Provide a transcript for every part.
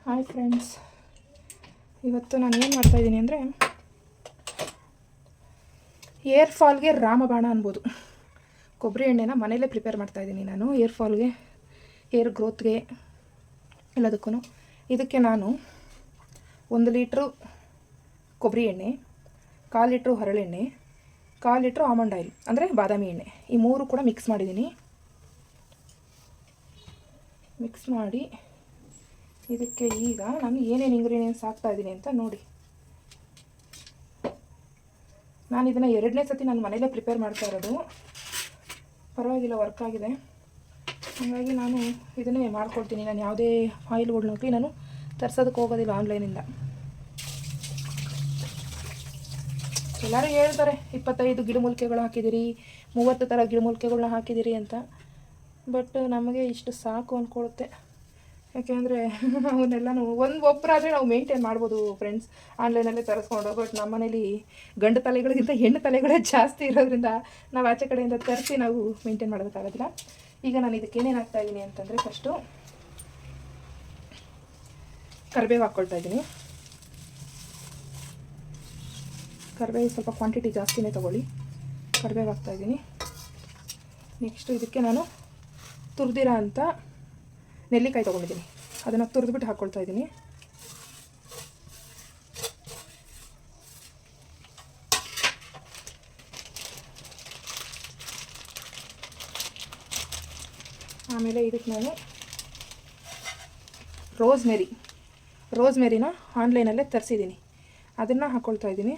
Hi friends, ಇವತ್ತು ನಾನು ಏನು ಮಾಡ್ತಾಯಿದ್ದೀನಿ ಅಂದರೆ ಏರ್ ಫಾಲ್ಗೆ ರಾಮಬಾಣ ಅನ್ಬೋದು. ಕೊಬ್ಬರಿ ಎಣ್ಣೆನ ಮನೇಲೇ ಪ್ರಿಪೇರ್ ಮಾಡ್ತಾಯಿದ್ದೀನಿ ನಾನು. ಏರ್ ಫಾಲ್ಗೆ, ಏರ್ ಗ್ರೋತ್ಗೆ ಎಲ್ಲದಕ್ಕೂ. ಇದಕ್ಕೆ ನಾನು 1 ಲೀಟ್ರು ಕೊಬ್ಬರಿ ಎಣ್ಣೆ, 1/4 ಲೀಟ್ರು ಹರಳೆಣ್ಣೆ, 1/4 ಲೀಟ್ರು ಆಮಂಡ್ ಆಯಿಲ್ ಅಂದರೆ ಬಾದಾಮಿ ಎಣ್ಣೆ, ಈ 3 ಕೂಡ ಮಿಕ್ಸ್ ಮಾಡಿದ್ದೀನಿ. ಮಿಕ್ಸ್ ಮಾಡಿ ಇದಕ್ಕೆ ಈಗ ನಾನು ಏನೇನು ಇಂಗ್ರೀಡಿಯೆಂಟ್ಸ್ ಹಾಕ್ತಾಯಿದ್ದೀನಿ ಅಂತ ನೋಡಿ. ನಾನು ಇದನ್ನು 2ನೇ ಸತಿ ನಾನು ಮನೇಲೇ ಪ್ರಿಪೇರ್ ಮಾಡ್ತಾ ಇರೋದು. ಪರವಾಗಿಲ್ಲ, ವರ್ಕ್ ಆಗಿದೆ. ಹಾಗಾಗಿ ನಾನು ಇದನ್ನೇ ಮಾಡ್ಕೊಳ್ತೀನಿ. ನಾನು ಯಾವುದೇ ಆಯಿಲ್ಗಳನ್ನೋಗಿ ನಾನು ತರ್ಸೋದಕ್ಕೆ ಹೋಗೋದಿಲ್ಲ ಆನ್ಲೈನಿಂದ. ಎಲ್ಲರೂ ಹೇಳ್ತಾರೆ 25 ಗಿಡಮೂಲಿಕೆಗಳು ಹಾಕಿದ್ದೀರಿ, 30 ಥರ ಗಿಡಮೂಲಿಕೆಗಳನ್ನ ಹಾಕಿದ್ದೀರಿ ಅಂತ. ಬಟ್ ನಮಗೆ ಇಷ್ಟು ಸಾಕು ಅಂದ್ಕೊಳುತ್ತೆ. ಯಾಕೆಂದರೆ ಅವನ್ನೆಲ್ಲನೂ ಒಬ್ಬರಾದರೆ ನಾವು ಮೇಂಟೈನ್ ಮಾಡ್ಬೋದು ಫ್ರೆಂಡ್ಸ್, ಆನ್ಲೈನಲ್ಲೇ ತರಿಸ್ಕೊಂಡು. ಬಟ್ ನಮ್ಮ ಮನೇಲಿ ಗಂಡು ತಲೆಗಳಿಗಿಂತ ಹೆಣ್ಣು ತಲೆಗಳೇ ಜಾಸ್ತಿ ಇರೋದ್ರಿಂದ ನಾವು ಆಚೆ ಕಡೆಯಿಂದ ತರಿಸಿ ನಾವು ಮೇಂಟೈನ್ ಮಾಡೋದಕ್ಕಾಗೋದಿಲ್ಲ. ಈಗ ನಾನು ಇದಕ್ಕೆ ಏನೇನು ಹಾಕ್ತಾಯಿದ್ದೀನಿ ಅಂತಂದರೆ, ಫಸ್ಟು ಕರಿಬೇವು ಹಾಕ್ಕೊಳ್ತಾಯಿದ್ದೀನಿ. ಕರಿಬೇವು ಸ್ವಲ್ಪ ಕ್ವಾಂಟಿಟಿ ಜಾಸ್ತಿನೇ ತೊಗೊಳ್ಳಿ. ಕರಿಬೇವು ಹಾಕ್ತಾಯಿದ್ದೀನಿ. ನೆಕ್ಸ್ಟು ಇದಕ್ಕೆ ನಾನು ತುರಿದಿರೋ ಅಂಥ ನೆಲ್ಲಿಕಾಯಿ ತೊಗೊಂಡಿದ್ದೀನಿ, ಅದನ್ನು ತುರಿದ್ಬಿಟ್ಟು ಹಾಕ್ಕೊಳ್ತಾ ಇದ್ದೀನಿ. ಆಮೇಲೆ ಇದಕ್ಕೆ ನಾನು ರೋಸ್ಮೆರಿನ ಆನ್ಲೈನಲ್ಲೇ ತರಿಸಿದ್ದೀನಿ, ಅದನ್ನು ಹಾಕ್ಕೊಳ್ತಾ ಇದ್ದೀನಿ.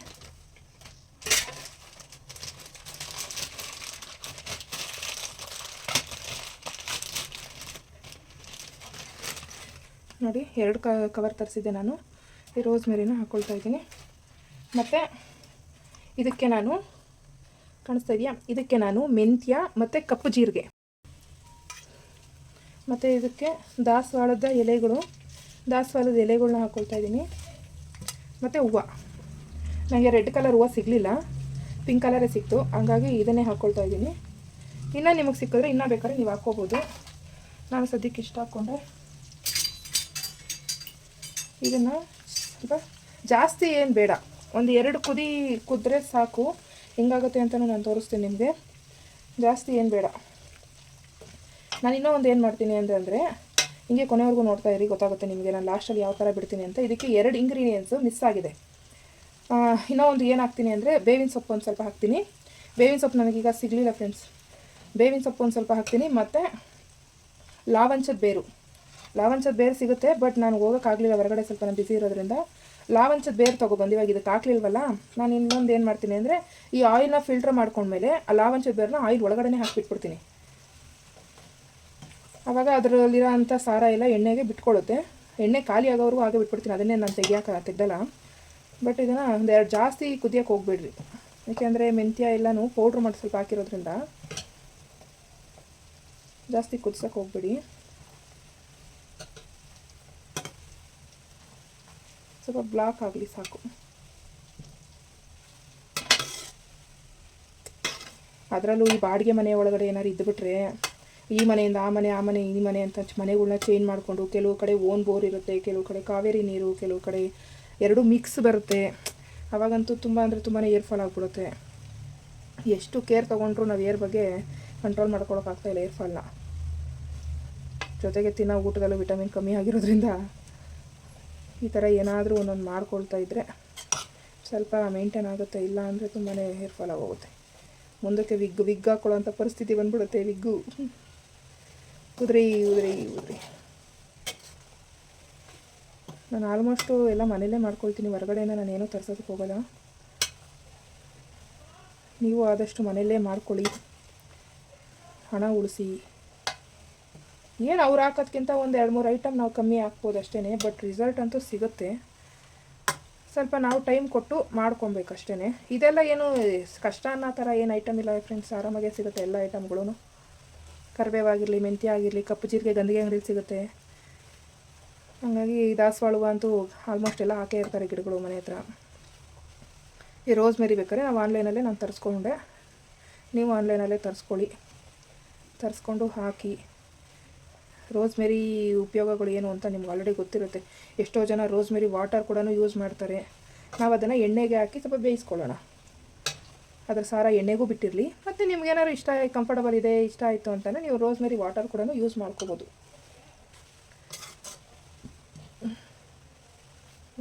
ನೋಡಿ, 2 ಕವರ್ ತರಿಸಿದ್ದೆ ನಾನು. ಈ ರೋಸ್ಮೆರಿನ ಹಾಕ್ಕೊಳ್ತಾ ಇದ್ದೀನಿ. ಮತ್ತು ಇದಕ್ಕೆ ನಾನು, ಕಾಣಿಸ್ತಾ ಇದೆಯಾ, ಇದಕ್ಕೆ ನಾನು ಮೆಂತ್ಯ ಮತ್ತು ಕಪ್ಪು ಜೀರಿಗೆ, ಮತ್ತು ಇದಕ್ಕೆ ದಾಸವಾಳದ ಎಲೆಗಳನ್ನ ಹಾಕ್ಕೊಳ್ತಾ ಇದ್ದೀನಿ. ಮತ್ತು ಹೂವು, ನನಗೆ ರೆಡ್ ಕಲರ್ ಹೂವು ಸಿಗಲಿಲ್ಲ, ಪಿಂಕ್ ಕಲರೇ ಸಿಕ್ತು, ಹಂಗಾಗಿ ಇದನ್ನೇ ಹಾಕ್ಕೊಳ್ತಾ ಇದ್ದೀನಿ. ಇನ್ನೂ ನಿಮಗೆ ಸಿಕ್ಕಿದ್ರೆ ಇನ್ನೂ ಬೇಕಾದ್ರೆ ನೀವು ಹಾಕ್ಕೋಬೋದು. ನಾನು ಸದ್ಯಕ್ಕೆ ಇಷ್ಟ ಹಾಕ್ಕೊಂಡೆ. ಇದನ್ನು ಸ್ವಲ್ಪ ಜಾಸ್ತಿ ಏನು ಬೇಡ, 1-2 ಕುದಿ ಕುದ್ರೆ ಸಾಕು. ಹೆಂಗಾಗುತ್ತೆ ಅಂತಲೂ ನಾನು ತೋರಿಸ್ತೀನಿ ನಿಮಗೆ. ಜಾಸ್ತಿ ಏನು ಬೇಡ. ನಾನು ಇನ್ನೂ ಒಂದು ಏನು ಮಾಡ್ತೀನಿ ಅಂದರೆ ಹಿಂಗೆ ಕೊನೆವರೆಗೂ ನೋಡ್ತಾ ಇರಿ, ಗೊತ್ತಾಗುತ್ತೆ ನಿಮಗೆ ನಾನು ಲಾಸ್ಟಲ್ಲಿ ಯಾವ ಥರ ಬಿಡ್ತೀನಿ ಅಂತ. ಇದಕ್ಕೆ 2 ಇಂಗ್ರೀಡಿಯೆಂಟ್ಸು ಮಿಸ್ ಆಗಿದೆ. ಇನ್ನೂ ಒಂದು ಏನು ಹಾಕ್ತೀನಿ ಅಂದರೆ, ಬೇವಿನ ಸೊಪ್ಪು ಒಂದು ಸ್ವಲ್ಪ ಹಾಕ್ತೀನಿ. ಬೇವಿನ ಸೊಪ್ಪು ನನಗೀಗ ಸಿಗಲಿಲ್ಲ ಫ್ರೆಂಡ್ಸ್. ಬೇವಿನ ಸೊಪ್ಪು ಒಂದು ಸ್ವಲ್ಪ ಹಾಕ್ತೀನಿ. ಮತ್ತು ಲಾವಂಚದ ಬೇರು ಸಿಗುತ್ತೆ, ಬಟ್ ನಾನು ಹೋಗೋಕ್ಕಾಗಲಿಲ್ಲ ಹೊರಗಡೆ, ಸ್ವಲ್ಪ ನಾನು ಬಿಸಿ ಇರೋದ್ರಿಂದ. ಲಾವಂಚದ ಬೇರು ತೊಗೊಬಂದು ಇವಾಗ ಇದಕ್ಕೆ ಹಾಕ್ಲಿಲ್ವಲ್ಲ, ನಾನು ಇನ್ನೊಂದು ಏನು ಮಾಡ್ತೀನಿ ಅಂದರೆ, ಈ ಆಯಿಲ್ನ ಫಿಲ್ಟರ್ ಮಾಡ್ಕೊಂಡ್ಮೇಲೆ ಆ ಲಾವಂಚದ ಬೇರನ್ನ ಆಯಿಲ್ ಒಳಗಡೆ ಹಾಕಿಬಿಟ್ಬಿಡ್ತೀನಿ. ಆವಾಗ ಅದರಲ್ಲಿರೋ ಅಂಥ ಸಾರ ಎಲ್ಲ ಎಣ್ಣೆಗೆ ಬಿಟ್ಕೊಳ್ಳುತ್ತೆ. ಎಣ್ಣೆ ಖಾಲಿ ಆಗೋವರೆಗೂ ಹಾಗೆ ಬಿಟ್ಬಿಡ್ತೀನಿ, ಅದನ್ನೇ ನಾನು ತೆಗ್ದಲ್ಲ. ಬಟ್ ಇದನ್ನು 1-2 ಜಾಸ್ತಿ ಕುದಿಯೋಕ್ಕೆ ಹೋಗ್ಬೇಡ್ರಿ, ಏಕೆಂದರೆ ಮೆಂತ್ಯ ಎಲ್ಲನೂ ಪೌಡ್ರ್ ಮಾಡಿ ಸ್ವಲ್ಪ ಹಾಕಿರೋದ್ರಿಂದ ಜಾಸ್ತಿ ಕುದಿಸೋಕ್ಕೆ ಹೋಗ್ಬೇಡಿ. ಸ್ವಲ್ಪ ಬ್ಲಾಕ್ ಆಗಲಿ ಸಾಕು. ಅದರಲ್ಲೂ ಈ ಬಾಡಿಗೆ ಮನೆ ಒಳಗಡೆ ಏನಾದ್ರು ಇದ್ದುಬಿಟ್ರೆ, ಈ ಮನೆಯಿಂದ ಆ ಮನೆ, ಆ ಮನೆ ಈ ಮನೆ ಅಂತ ಮನೆಗಳ್ನ ಚೇಂಜ್ ಮಾಡಿಕೊಂಡು, ಕೆಲವು ಕಡೆ ಓನ್ ಬೋರ್ ಇರುತ್ತೆ, ಕೆಲವು ಕಡೆ ಕಾವೇರಿ ನೀರು, ಕೆಲವು ಕಡೆ 2 ಮಿಕ್ಸ್ ಬರುತ್ತೆ. ಅವಾಗಂತೂ ತುಂಬ ಅಂದರೆ ತುಂಬಾ ಏರ್ ಫಾಲ್ ಆಗಿಬಿಡುತ್ತೆ. ಎಷ್ಟು ಕೇರ್ ತೊಗೊಂಡ್ರು ನಾವು ಏರ್ ಬಗ್ಗೆ ಕಂಟ್ರೋಲ್ ಮಾಡ್ಕೊಳಕ್ಕಾಗ್ತಾಯಿಲ್ಲ ಏರ್ ಫಾಲ್ನ. ಜೊತೆಗೆ ತಿನ್ನೋ ಊಟದಲ್ಲೂ ವಿಟಮಿನ್ ಕಮ್ಮಿ ಆಗಿರೋದ್ರಿಂದ ಈ ಥರ ಏನಾದರೂ ಒಂದೊಂದು ಮಾಡ್ಕೊಳ್ತಾ ಇದ್ದರೆ ಸ್ವಲ್ಪ ಮೇಂಟೈನ್ ಆಗುತ್ತೆ. ಇಲ್ಲ ಅಂದರೆ ತುಂಬಾ ಹೇರ್ ಫಾಲ್ ಆಗೋಗುತ್ತೆ. ಮುಂದಕ್ಕೆ ವಿಗ್ ಹಾಕ್ಕೊಳ್ಳೋಂಥ ಪರಿಸ್ಥಿತಿ ಬಂದ್ಬಿಡುತ್ತೆ. ವಿಗ್ಗು ಉದ್ರಿ. ನಾನು ಆಲ್ಮೋಸ್ಟು ಎಲ್ಲ ಮನೇಲೇ ಮಾಡ್ಕೊಳ್ತೀನಿ, ಹೊರಗಡೆಯಿಂದ ನಾನು ಏನೂ ತರ್ಸೋದಕ್ಕೆ ಹೋಗೋಲ್ಲ. ನೀವು ಆದಷ್ಟು ಮನೆಯಲ್ಲೇ ಮಾಡ್ಕೊಳ್ಳಿ, ಹಣ ಉಳಿಸಿ. ಏನು ಅವ್ರು ಹಾಕೋದ್ಕಿಂತ 1-2-3 ಐಟಮ್ ನಾವು ಕಮ್ಮಿ ಹಾಕ್ಬೋದು ಅಷ್ಟೇ, ಬಟ್ ರಿಸಲ್ಟ್ ಅಂತೂ ಸಿಗುತ್ತೆ. ಸ್ವಲ್ಪ ನಾವು ಟೈಮ್ ಕೊಟ್ಟು ಮಾಡ್ಕೊಬೇಕು ಅಷ್ಟೇ. ಇದೆಲ್ಲ ಏನು ಕಷ್ಟ ಅನ್ನೋ ಥರ ಏನು ಐಟಮ್ ಇಲ್ಲ ಫ್ರೆಂಡ್ಸ್, ಆರಾಮಾಗೆ ಸಿಗುತ್ತೆ ಎಲ್ಲ ಐಟಮ್ಗಳೂ. ಕರಿಬೇವಾಗಿರಲಿ, ಮೆಂತ್ಯ ಆಗಿರಲಿ, ಕಪ್ಪು ಜೀರಿಗೆ ಗಂಧಿಗೆ ಅಂಗಡಿಲಿ ಸಿಗುತ್ತೆ. ಹಾಗಾಗಿ ದಾಸವಾಳ ಅಂತೂ ಆಲ್ಮೋಸ್ಟ್ ಎಲ್ಲ ಹಾಕೇ ಇರ್ತಾರೆ ಗಿಡಗಳು ಮನೆ ಹತ್ರ. ಈ ರೋಸ್ಮೆರಿ ಬೇಕಾದ್ರೆ ನಾವು ಆನ್ಲೈನಲ್ಲೇ ನಾನು ತರಿಸ್ಕೊಂಡೆ, ನೀವು ಆನ್ಲೈನಲ್ಲೇ ತರಿಸ್ಕೊಳ್ಳಿ. ತರಿಸ್ಕೊಂಡು ಹಾಕಿ ರೋಸ್ಮೆರಿ ಉಪಯೋಗಗಳು ಏನು ಅಂತ ನಿಮ್ಗೆ ಆಲ್ರೆಡಿ ಗೊತ್ತಿರುತ್ತೆ. ಎಷ್ಟೋ ಜನ ರೋಸ್ಮೆರಿ ವಾಟರ್ ಕೂಡ ಯೂಸ್ ಮಾಡ್ತಾರೆ. ನಾವು ಅದನ್ನು ಎಣ್ಣೆಗೆ ಹಾಕಿ ಸ್ವಲ್ಪ ಬೇಯಿಸ್ಕೊಳ್ಳೋಣ. ಅದರ ಸಾರ ಎಣ್ಣೆಗೂ ಬಿಟ್ಟಿರಲಿ. ಮತ್ತು ನಿಮ್ಗೇನಾದ್ರು ಇಷ್ಟ ಕಂಫರ್ಟಬಲ್ ಇದೆ, ಇಷ್ಟ ಆಯಿತು ಅಂತಲೇ ನೀವು ರೋಸ್ಮೆರಿ ವಾಟರ್ ಕೂಡ ಯೂಸ್ ಮಾಡ್ಕೋಬೋದು.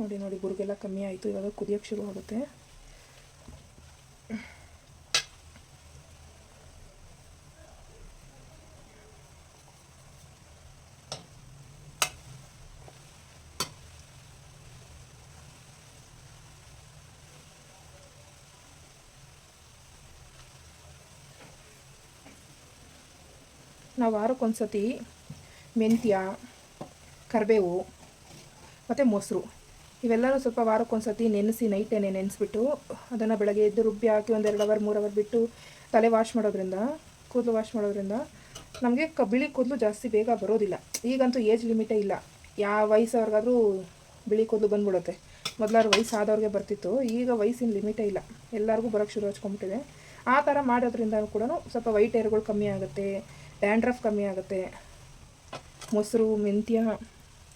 ನೋಡಿ ನೋಡಿ ಬುರುಗೆಲ್ಲ ಕಮ್ಮಿ ಆಯಿತು. ಇವಾಗ ಕುದಿಯೋಕ್ಕೆ ಶುರು ಆಗುತ್ತೆ. ನಾವು ವಾರಕ್ಕೊಂದು ಸತಿ ಮೆಂತ್ಯ, ಕರಿಬೇವು ಮತ್ತು ಮೊಸರು ಇವೆಲ್ಲನೂ ಸ್ವಲ್ಪ ವಾರಕ್ಕೊಂದು ಸತಿ ನೆನೆಸಿ ನೈಟೇನೆ ನೆನೆಸ್ಬಿಟ್ಟು ಅದನ್ನು ಬೆಳಗ್ಗೆ ಎದ್ದು ರುಬ್ಬಿ ಹಾಕಿ ಒಂದು 2 ಅವರ್ 3 ಅವರ್ ಬಿಟ್ಟು ತಲೆ ವಾಶ್ ಮಾಡೋದ್ರಿಂದ, ಕೂದಲು ವಾಶ್ ಮಾಡೋದ್ರಿಂದ ನಮಗೆ ಬಿಳಿ ಕೂದಲು ಜಾಸ್ತಿ ಬೇಗ ಬರೋದಿಲ್ಲ. ಈಗಂತೂ ಏಜ್ ಲಿಮಿಟೇ ಇಲ್ಲ. ಯಾವ ವಯಸ್ಸವ್ರಿಗಾದ್ರೂ ಬಿಳಿ ಕೂದಲು ಬಂದ್ಬಿಡುತ್ತೆ. ಮೊದಲಾದ್ರು ವಯಸ್ಸಾದವ್ರಿಗೆ ಬರ್ತಿತ್ತು, ಈಗ ವಯಸ್ಸಿನ ಲಿಮಿಟೇ ಇಲ್ಲ, ಎಲ್ಲರಿಗೂ ಬರೋಕ್ಕೆ ಶುರು ಹಚ್ಕೊಂಬಿಟ್ಟಿದೆ. ಆ ಥರ ಮಾಡೋದ್ರಿಂದ ಕೂಡ ಸ್ವಲ್ಪ ವೈಟ್ ಹೇರ್ಗಳು ಕಮ್ಮಿ ಆಗುತ್ತೆ, ಡ್ಯಾಂಡ್ರಫ್ ಕಮ್ಮಿ ಆಗುತ್ತೆ. ಮೊಸರು, ಮೆಂತ್ಯ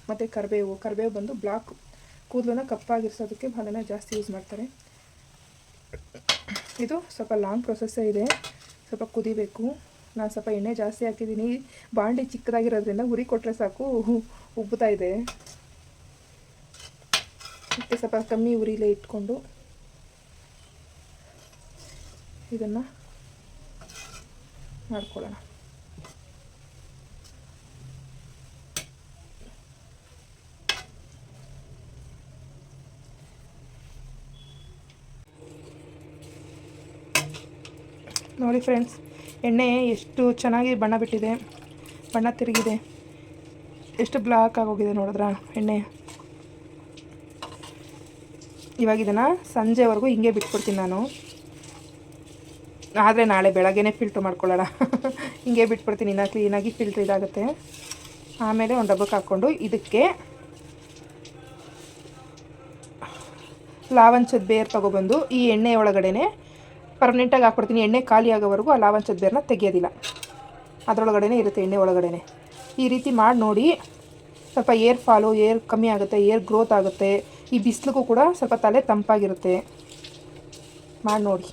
ಮತ್ತು ಕರಿಬೇವು ಬಂದು ಬ್ಲಾಕ್ ಕೂದಲನ್ನ ಕಪ್ಪಾಗಿರಿಸೋದಕ್ಕೆ ಭಾಳ ಜಾಸ್ತಿ ಯೂಸ್ ಮಾಡ್ತಾರೆ. ಇದು ಸ್ವಲ್ಪ ಲಾಂಗ್ ಪ್ರೊಸೆಸ್ಸೇ ಇದೆ, ಸ್ವಲ್ಪ ಕುದಿಬೇಕು. ನಾನು ಸ್ವಲ್ಪ ಎಣ್ಣೆ ಜಾಸ್ತಿ ಹಾಕಿದ್ದೀನಿ. ಬಾಂಡಿ ಚಿಕ್ಕದಾಗಿರೋದ್ರಿಂದ ಉರಿ ಕೊಟ್ಟರೆ ಸಾಕು ಉಬ್ಬುತ್ತಾ ಇದೆ. ಮತ್ತು ಸ್ವಲ್ಪ ಕಮ್ಮಿ ಉರಿಲೇ ಇಟ್ಕೊಂಡು ಇದನ್ನು ಮಾಡ್ಕೊಳ್ಳೋಣ. ನೋಡಿ ಫ್ರೆಂಡ್ಸ್, ಎಣ್ಣೆ ಎಷ್ಟು ಚೆನ್ನಾಗಿ ಬಣ್ಣ ಬಿಟ್ಟಿದೆ, ಬಣ್ಣ ತಿರುಗಿದೆ, ಎಷ್ಟು ಬ್ಲಾಕ್ ಆಗೋಗಿದೆ ನೋಡಿದ್ರಾ ಎಣ್ಣೆ. ಇವಾಗ ಇದನ್ನು ಸಂಜೆವರೆಗೂ ಹಿಂಗೆ ಬಿಟ್ಕೊಡ್ತೀನಿ ನಾನು. ಆದರೆ ನಾಳೆ ಬೆಳಗ್ಗೆನೇ ಫಿಲ್ಟ್ರ್ ಮಾಡ್ಕೊಳ್ಳೋಣ. ಹಿಂಗೆ ಬಿಟ್ಬಿಡ್ತೀನಿ, ಇನ್ನು ಕ್ಲೀನಾಗಿ ಫಿಲ್ಟ್ರ್ ಇದಾಗುತ್ತೆ. ಆಮೇಲೆ ಒಂದು ಡಬ್ಬಕ್ಕೆ ಹಾಕ್ಕೊಂಡು ಇದಕ್ಕೆ ಲಾವಂಚದ ಬೇರು ತೊಗೊಬಂದು ಈ ಎಣ್ಣೆ ಒಳಗಡೆ ಪರ್ಮನೆಂಟಾಗಿ ಹಾಕ್ಕೊಡ್ತೀನಿ. ಎಣ್ಣೆ ಖಾಲಿ ಆಗೋವರೆಗೂ ಆ ಲಾವಂಚದ ಬೇರನ್ನ ತೆಗೆಯೋದಿಲ್ಲ, ಅದರೊಳಗಡೆ ಇರುತ್ತೆ ಎಣ್ಣೆ ಒಳಗಡೆ. ಈ ರೀತಿ ಮಾಡಿ ನೋಡಿ. ಸ್ವಲ್ಪ ಏರ್ ಕಮ್ಮಿ ಆಗುತ್ತೆ, ಏರ್ ಗ್ರೋತ್ ಆಗುತ್ತೆ. ಈ ಬಿಸಿಲಿಗೂ ಕೂಡ ಸ್ವಲ್ಪ ತಲೆ ತಂಪಾಗಿರುತ್ತೆ. ಮಾಡಿ ನೋಡಿ.